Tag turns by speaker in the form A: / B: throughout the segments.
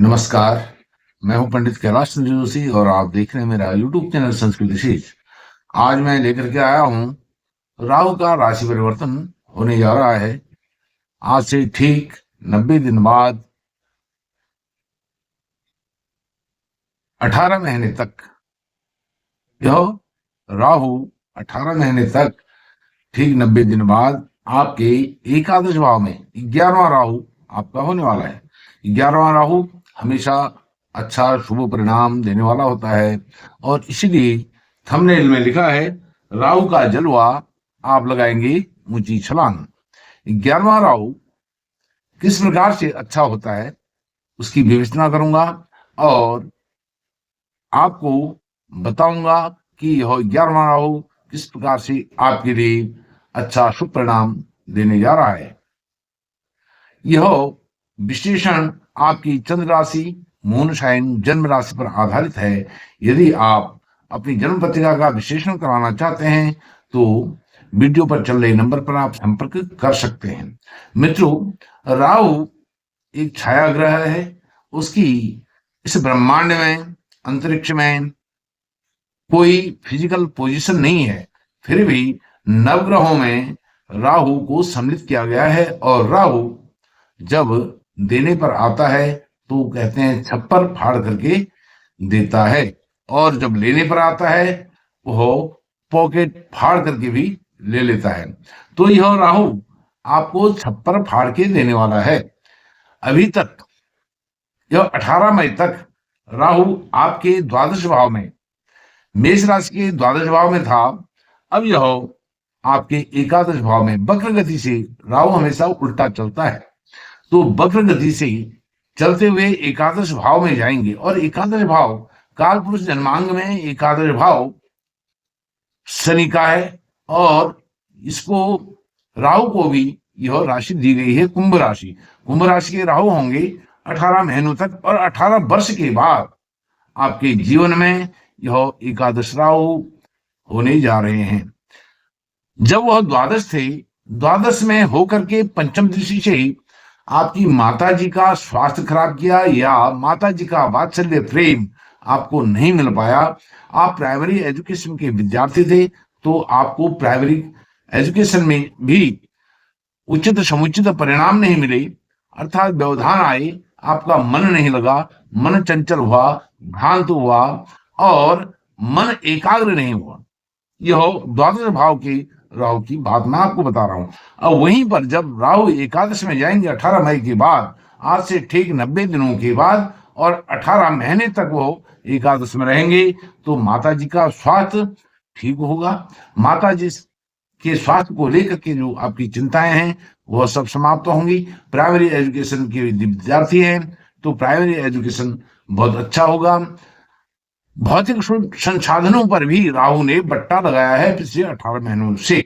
A: नमस्कार। मैं हूं पंडित कैलाश चंद्र जोशी और आप देख रहे हैं मेरा यूट्यूब चैनल संस्कृत विशेष। आज मैं लेकर के आया हूं राहु का राशि परिवर्तन होने जा रहा है। आज से ठीक 90 दिन बाद 18 महीने तक यह राहु 18 महीने तक ठीक 90 दिन बाद आपके एकादश भाव में 11वां राहु आपका होने वाला है। 11वां राहु हमेशा अच्छा शुभ परिणाम देने वाला होता है और इसीलिए थंबनेल में लिखा है राहु का जलवा आप लगाएंगे ऊंची छलांग। 11वां राहु किस प्रकार से अच्छा होता है उसकी विवेचना करूंगा और आपको बताऊंगा कि यह 11वां राहु किस प्रकार से आपके लिए अच्छा शुभ परिणाम देने जा रहा है। यह विश्लेषण आपकी चंद्र राशि मून साइन जन्म राशि पर आधारित है। यदि आप अपनी जन्म पत्रिका का विश्लेषण कराना चाहते हैं तो वीडियो पर चल रहे नंबर पर आप संपर्क कर सकते हैं। मित्रों, राहु एक छाया ग्रह है। उसकी इस ब्रह्मांड में अंतरिक्ष में कोई फिजिकल पोजीशन नहीं है, फिर भी नवग्रहों में राहु को सम्मिलित किया गया है और राहु जब देने पर आता है तो कहते हैं छप्पर फाड़ करके देता है और जब लेने पर आता है वो पॉकेट फाड़ करके भी ले लेता है। तो यह राहु आपको छप्पर फाड़ के देने वाला है। अभी तक यह 18 मई तक राहु आपके द्वादश भाव में मेष राशि के द्वादश भाव में था। अब यह आपके एकादश भाव में वक्र गति से राहु हमेशा उल्टा चलता है, तो वक्र गति से चलते हुए एकादश भाव में जाएंगे और एकादश भाव काल पुरुष जन्मांग में एकादश भाव शनि का है और इसको राहु को भी यह राशि दी गई है कुंभ राशि। कुंभ राशि के राहु होंगे 18 महीनों तक और 18 वर्ष के बाद आपके जीवन में यह एकादश राहु होने जा रहे हैं। जब वह द्वादश थे, द्वादश में होकर के पंचम दृष्टि से आपकी माताजी का स्वास्थ्य खराब किया या माताजी का वात्सल्य प्रेम आपको नहीं मिल पाया। आप प्राइमरी एजुकेशन के विद्यार्थी थे तो आपको प्राइमरी एजुकेशन में भी उचित समुचित परिणाम नहीं मिले, अर्थात व्यवधान आए, आपका मन नहीं लगा, मन चंचल हुआ, भ्रांत हुआ और मन एकाग्र नहीं हुआ। यह द्वादश भाव के राहु की बात मैं आपको बता रहा हूं। अब वहीं पर जब राहु एकादश में जाएंगे 18 मई के बाद, आज से ठीक 90 दिनों के बाद और 18 महीने तक वो एकादश में रहेंगे, तो माता जी का स्वास्थ्य ठीक होगा। माता जी के स्वास्थ्य को लेकर के जो आपकी चिंताएं हैं वह सब समाप्त होंगी। प्राइमरी एजुकेशन के विद्यार्थी हैं तो प्राइमरी एजुकेशन बहुत अच्छा होगा। भौतिक संसाधनों पर भी राहु ने बट्टा लगाया है पिछले 18 महीनों से,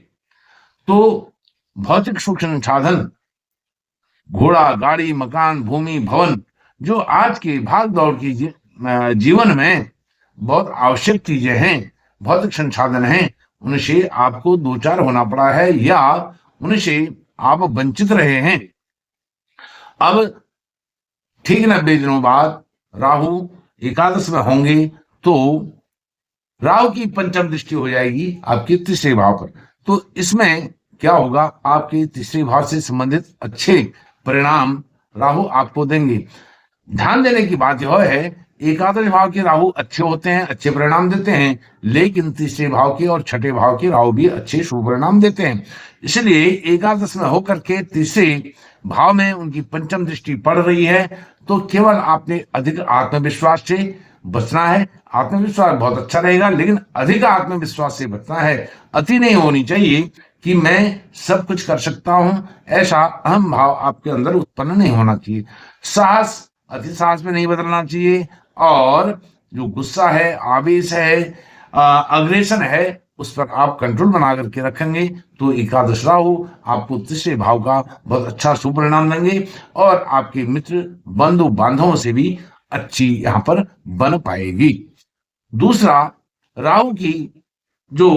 A: तो भौतिक सुख संसाधन घोड़ा गाड़ी मकान भूमि भवन जो आज के भाग दौड़ की जीवन में बहुत आवश्यक चीजें हैं, भौतिक संसाधन हैं, उनसे आपको दो चार होना पड़ा है या उनसे आप वंचित रहे हैं। अब ठीक 90 दिनों बाद राहु एकादश में होंगे तो राहु की पंचम दृष्टि हो जाएगी आपके तीसरे भाव पर। तो इसमें क्या होगा, आपके तीसरे भाव से संबंधित अच्छे परिणाम राहु आपको देंगे। ध्यान देने की बात यह है, एकादश भाव के राहु अच्छे होते हैं, अच्छे परिणाम देते हैं, लेकिन तीसरे भाव के और छठे भाव के राहु भी अच्छे शुभ परिणाम देते हैं। इसलिए एकादश में होकर के तीसरे भाव में उनकी पंचम दृष्टि पड़ रही है, तो केवल आपने अधिक आत्मविश्वास से बचना है। आत्मविश्वास बहुत अच्छा रहेगा, लेकिन अधिक आत्मविश्वास से बचना है। अति नहीं होनी चाहिए कि मैं सब कुछ कर सकता हूं, ऐसा अहम भाव आपके अंदर उत्पन्न नहीं होना चाहिए। साहस अति साहस में नहीं बदलना चाहिए और जो गुस्सा है, आवेश है, अग्रेशन है, उस पर आप कंट्रोल बना करके रखेंगे तो एकादश राहु आपको तीसरे भाव का बहुत अच्छा शुभ परिणाम देंगे और आपके मित्र बंधु बांधवों से भी अच्छी यहां पर बन पाएगी। दूसरा, राहु की जो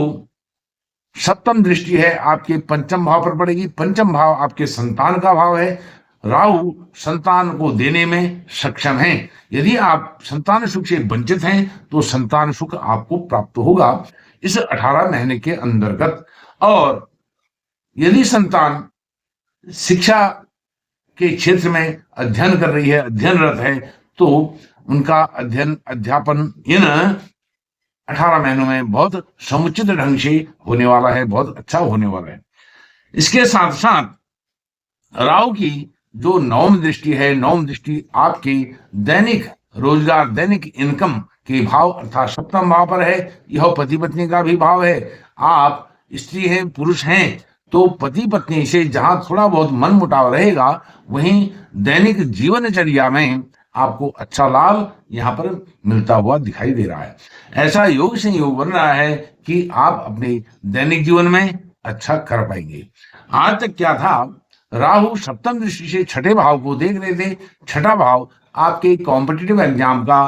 A: सप्तम दृष्टि है आपके पंचम भाव पर पड़ेगी। पंचम भाव आपके संतान का भाव है राहु संतान को देने में सक्षम है। यदि आप संतान सुख से वंचित हैं तो संतान सुख आपको प्राप्त होगा इस 18 महीने के अंतर्गत। और यदि संतान शिक्षा के क्षेत्र में अध्ययन कर रही है, अध्ययनरत है, तो उनका अध्यापन इन 18 महीनों में बहुत समुचित ढंग से होने वाला है, बहुत अच्छा होने वाला है। इसके साथ साथ राहु की जो नवम दृष्टि है, नवम दृष्टि आपकी दैनिक रोजगार, दैनिक इनकम के भाव अर्थात सप्तम भाव पर है। यह पति पत्नी का भी भाव है। आप स्त्री हैं, पुरुष हैं, तो पति पत्नी से जहां थोड़ा बहुत मन मुटाव रहेगा, वहीं दैनिक जीवनचर्या में आपको अच्छा लाभ यहां पर मिलता हुआ दिखाई दे रहा है। ऐसा योग से योग बन रहा है कि आप अपने दैनिक जीवन में अच्छा कर पाएंगे। आज तक क्या था, राहु सप्तम दृष्टि से छठे भाव को देख रहे थे। छठा भाव आपके कॉम्पिटिटिव एग्जाम का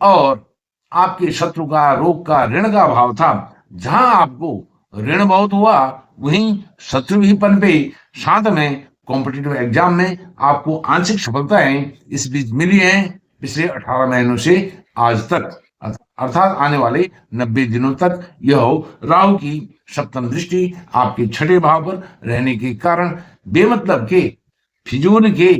A: और आपके शत्रु का, रोग का, ऋण का भाव था। जहां आपको ऋण बहुत हुआ, वहीं शत्रु भी पनपे। साथ में कॉम्पिटिटिव एग्जाम में आपको आंशिक सफलताएं इस बीच मिली हैं पिछले 18 महीनों से आज तक, अर्थात आने वाले 90 दिनों तक। यह राहु की सप्तम दृष्टि आपके छठे भाव पर रहने के कारण बेमतलब के, फिजूल के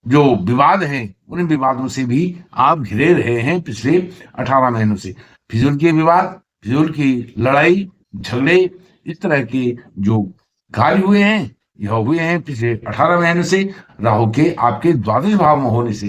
A: जो विवाद हैं, उन विवादों से भी आप घिरे रहे हैं पिछले 18 महीनों से। फिजूल के विवाद, फिजूल की लड़ाई झगड़े, इस तरह के जो कार्य हुए हैं, यह हुए हैं पिछले 18 महीने से राहु के आपके द्वादश भाव में होने से।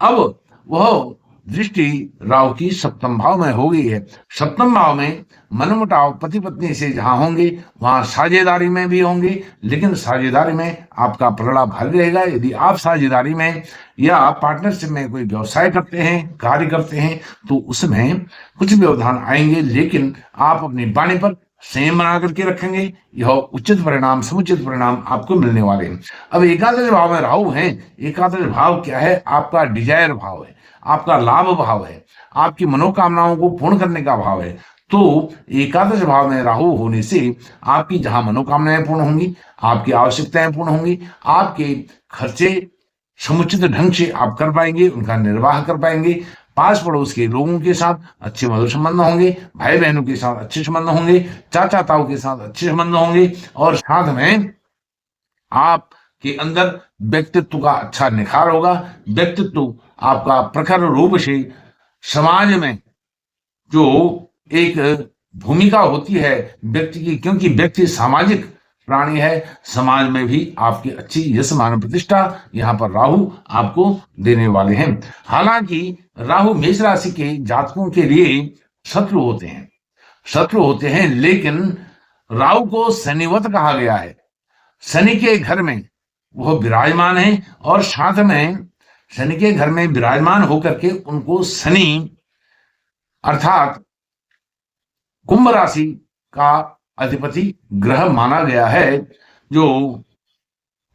A: अब वह दृष्टि राहु की सप्तम भाव में हो गई है। सप्तम भाव में मनमुटाव पति पत्नी से जहां होंगे, वहां साझेदारी में भी होंगे, लेकिन साझेदारी में आपका पलड़ा भारी रहेगा। यदि आप साझेदारी में या पार्टनरशिप में कोई व्यवसाय करते हैं, कार्य करते हैं, तो उसमें कुछ व्यवधान आएंगे, लेकिन आप अपनी वाणी पर संयम बना करके रखेंगे। यह उचित परिणाम, समुचित परिणाम आपको मिलने वाले हैं। अब एकादश भाव में राहु है। एकादश भाव क्या है? आपका डिजायर भाव है, आपका लाभ भाव है, आपकी मनोकामनाओं को पूर्ण करने का भाव है। तो एकादश भाव में राहु होने से आपकी जहां मनोकामनाएं पूर्ण होंगी, आपकी आवश्यकताएं पूर्ण होंगी, आपके खर्चे समुचित ढंग से आप कर पाएंगे, उनका निर्वाह कर पाएंगे। पास पड़ोस के लोगों के साथ अच्छे मधुर संबंध होंगे, भाई बहनों के साथ अच्छे संबंध होंगे, चाचा ताऊ के साथ अच्छे संबंध होंगे, और साथ में आपके अंदर व्यक्तित्व का अच्छा निखार होगा। व्यक्तित्व आपका प्रखर रूप से समाज में जो एक भूमिका होती है व्यक्ति की, क्योंकि व्यक्ति सामाजिक प्राणी है, समाज में भी आपकी अच्छी यश मान प्रतिष्ठा यहाँ पर राहु आपको देने वाले हैं। हालांकि राहु मेष राशि के जातकों के लिए शत्रु होते हैं, शत्रु होते हैं, लेकिन राहु को शनिवत कहा गया है। शनि के घर में वह विराजमान है, और साथ में शनि के घर में विराजमान होकर के उनको शनि अर्थात कुंभ राशि का अधिपति ग्रह माना गया है। जो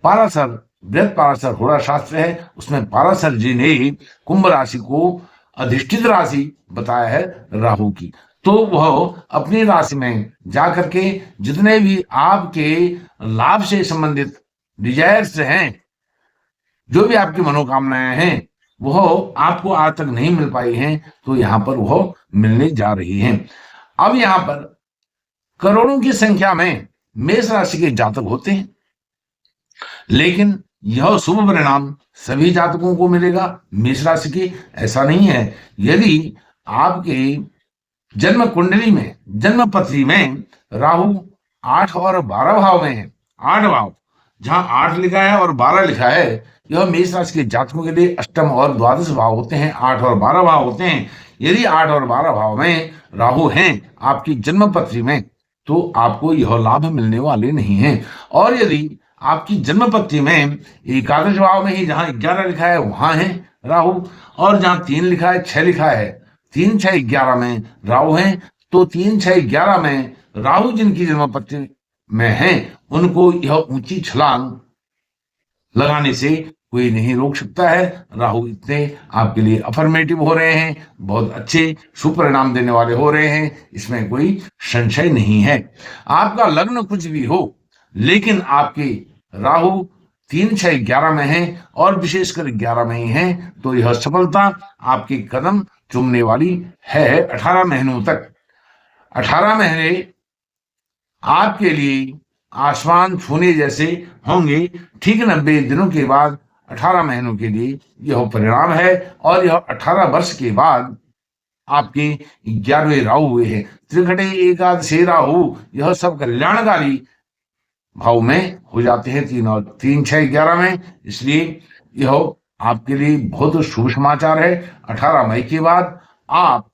A: पाराशर, वृहत पाराशर होरा शास्त्र है, उसमें पाराशर जी ने कुंभ राशि को अधिष्ठित राशि बताया है राहु की। तो वह अपनी राशि में जाकर के जितने भी आपके लाभ से संबंधित डिजायर्स हैं, जो भी आपकी मनोकामनाएं हैं, वह आपको आज तक नहीं मिल पाई हैं, तो यहां पर वह मिलने जा रही हैं। अब यहां पर करोड़ों की संख्या में मेष राशि के जातक होते हैं, लेकिन यह शुभ परिणाम सभी जातकों को मिलेगा मेष राशि के, ऐसा नहीं है। यदि आपके जन्म कुंडली में, जन्म पत्री में राहु 8 और 12 भाव में है, 8 भाव, जहां 8 लिखा है और 12 लिखा है, यह मेष राशि के जातकों के लिए अष्टम और द्वादश भाव होते हैं, 8 और 12 भाव होते हैं। यदि 8 और 12 भाव में राहु हैं आपकी जन्म पत्री में, तो आपको यह लाभ मिलने वाले नहीं हैं। और यदि आपकी जन्म पत्री में एकादश भाव में ही जहां 11 लिखा है वहां है राहु, और जहां 3 लिखा है, 6 लिखा है, 3, 6, 11 में राहु है, तो 3, 6, 11 में राहु जिनकी जन्म पत्री में है, उनको यह ऊंची छलांग लगाने से कोई नहीं रोक सकता है। राहु इतने आपके लिए अफर्मेटिव हो रहे हैं, बहुत अच्छे शुभ परिणाम देने वाले हो रहे हैं, इसमें कोई संशय नहीं है। आपका लग्न कुछ भी हो, लेकिन आपके राहु 3, 6, 11 में है और विशेषकर 11 में ही है तो यह सफलता आपके कदम चूमने वाली है 18 महीनों तक। 18 महीने आपके लिए आसमान छूने जैसे होंगे। ठीक 90 दिनों के बाद 18 महीनों के लिए यह परिणाम है और यह 18 वर्ष के बाद आपके 11वें राहु हुए हैं। त्रिघटे एकादशे राहु यह सब कल्याणकारी भाव में हो जाते हैं 3 और 3, 6, 11 में। इसलिए यह आपके लिए बहुत शुभ समाचार है। 18 मई के बाद आप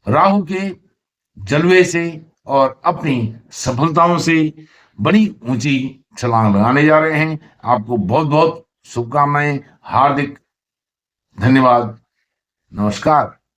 A: राहु के जलवे से और अपनी सफलताओं से बड़ी ऊंची छलांग लगाने जा रहे हैं। आपको बहुत बहुत शुभकामनाएं। हार्दिक धन्यवाद। नमस्कार।